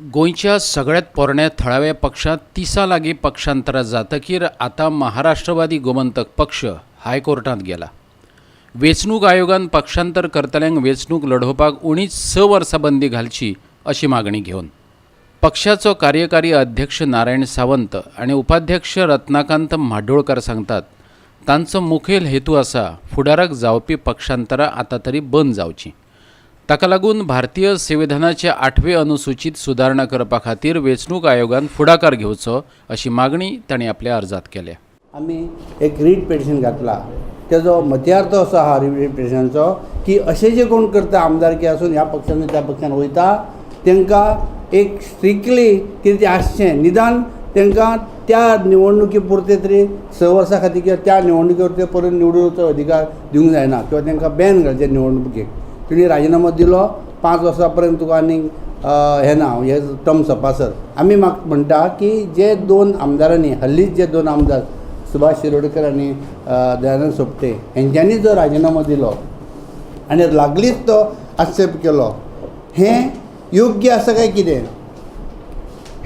गोंयच्या सगळ्यात पोरण्या थळाव्या पक्षांत 30 लागी पक्षांतरां जातकीर आता महाराष्ट्रवादी गोमंतक पक्ष हायकोर्टांत गेला। वेंचणूक आयोगान पक्षांतर करतल्यांक वेंचणूक लढोवपाक उणीच 6 वर्सां बंदी घालची अशी मागणी घेवन पक्षाचो कार्यकारी अध्यक्ष नारायण सावंत आणि उपाध्यक्ष रत्नाकांत म्हाड्डोळकर सांगतात तांचो मुखेल हेतू आसा फुडाराक जावपी पक्षांतरां आतां तरी बंद जावची। ताका लागून भारतीय संविधानाचे 8वें अनुसूचीत सुदारणा करपा खातीर वेंचणूक आयोगान फुडाकार घेवचो अशी मागणी तांणी आपल्या अर्जात केल्या। आमी एक रीट पिटिशन घातला, तेजो मत्यार्थ असो आहा रीट पिटिशनाचो की अशें जे कोण करता आमदारकी आसून ह्या पक्षान त्या पक्षान वयता तांकां एक स्ट्रिक्टली कितें आसचें, निदान तांकां त्या निवडणुकी पुरते तरी 6 वर्सां खातीर किंवा त्या निवडणुकी पुरते परत निवडूचो अधिकार दिवंक जायना किंवा तांकां बॅन घालचें निवडणुकीक। तुणी राजिनामो दिलो 5 वर्सां पर्यंत तुका आनीक हें ना, हे टर्म सपासर। आमी म्हाका म्हणटा की जे 2 आमदारांनी हल्लीच जे 2 आमदार सुभाष शिरोडकर आनी दयानंद सोपटे हेंच्यांनी जो राजिनामो दिलो आनी लागलीच तो आक्षेप केलो, हें योग्य आसा काय कितें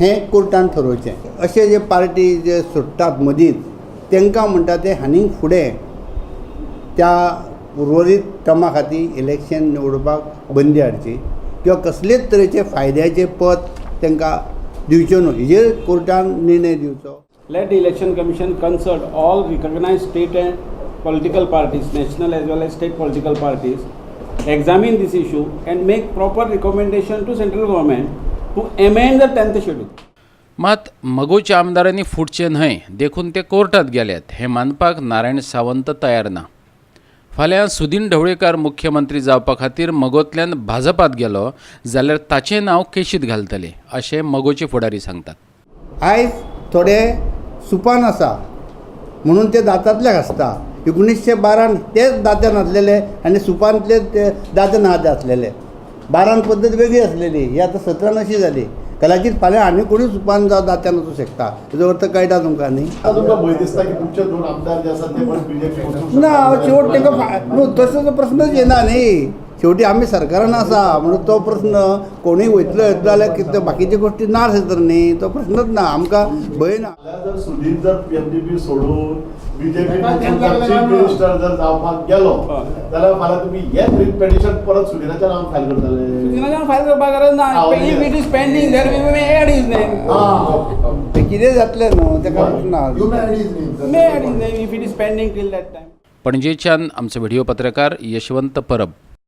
हें कोर्टान ठरोवचें। अशे जे पार्टी जे सोडटात मदींच तांकां म्हणटा ते आनीक फुडें त्या उर्वरीत टर्मा खातीर इलेक्शन निवडपाक बंदी हाडची किंवा कसलेच तरेचे फायद्याचे पद तांकां दिवचें न्हू, हेजेर कोर्टान निर्णय दिवचो। Let the Election Commission consult all recognized state and political parties, national as well as state political parties, examine this issue and make proper recommendation to central government to amend the 10th schedule. मात मगोच्या आमदारांनी फुटचे न्हय देखून ते कोर्टात गेल्यात हे मानपाक नारायण सावंत तयार ना। फाल्यां सुदीन ढवळेकर मुख्यमंत्री जावपा खातीर मगोंतल्यान भाजपात गेलो जाल्यार ताचें नांव केशीत घालतले अशें मगोचे फुडारी सांगतात। आयज थोडे सुपान आसा म्हणून ते दांतांतल्याक आसता, 1912 तेच दांत्यान आसलेले आनी सुपांतले ते दांतान हात आसलेले। 12 पद्दत वेगळी आसलेली, ही आतां 17 अशी जाली। कदाचित फाल्यां आनी कोणी सुपान जावं दांत्यान वचूं शकता, हेजो अर्थ कळटा तुमकां न्ही? तुमकां भंय दिसता की तुमचे 2 आमदार जे आसात ते पण बीजेपी ना, शेवट तांकां न्हू तसो प्रस्नच येना न्ही। शेवटी आमी सरकारान आसा म्हणून तो प्रस्न कोणूय वयतलो जाल्यार कितें बाकीचे गोश्टी ना तर न्ही, तो प्रस्नच ना, आमकां भंय ना। जर सुदीन जर एमडीपी सोडून बीजेपी चीफ मिनिस्टर जर जावपाक गेलो जाल्यार फाल्यां तुमी हेच रीट पिटिशन परत सुदिनाच्या नांवान फायल करतले? सुदिनाच्या फायल करपाक गरज ना, if it is pending there we may add his name. तें कितें जातलें न्हू ताका प्रश्न You may add his name. May add his name if it is pending till that time. पणजेच्यान आमचे व्हिडिओ पत्रकार यशवंत परब।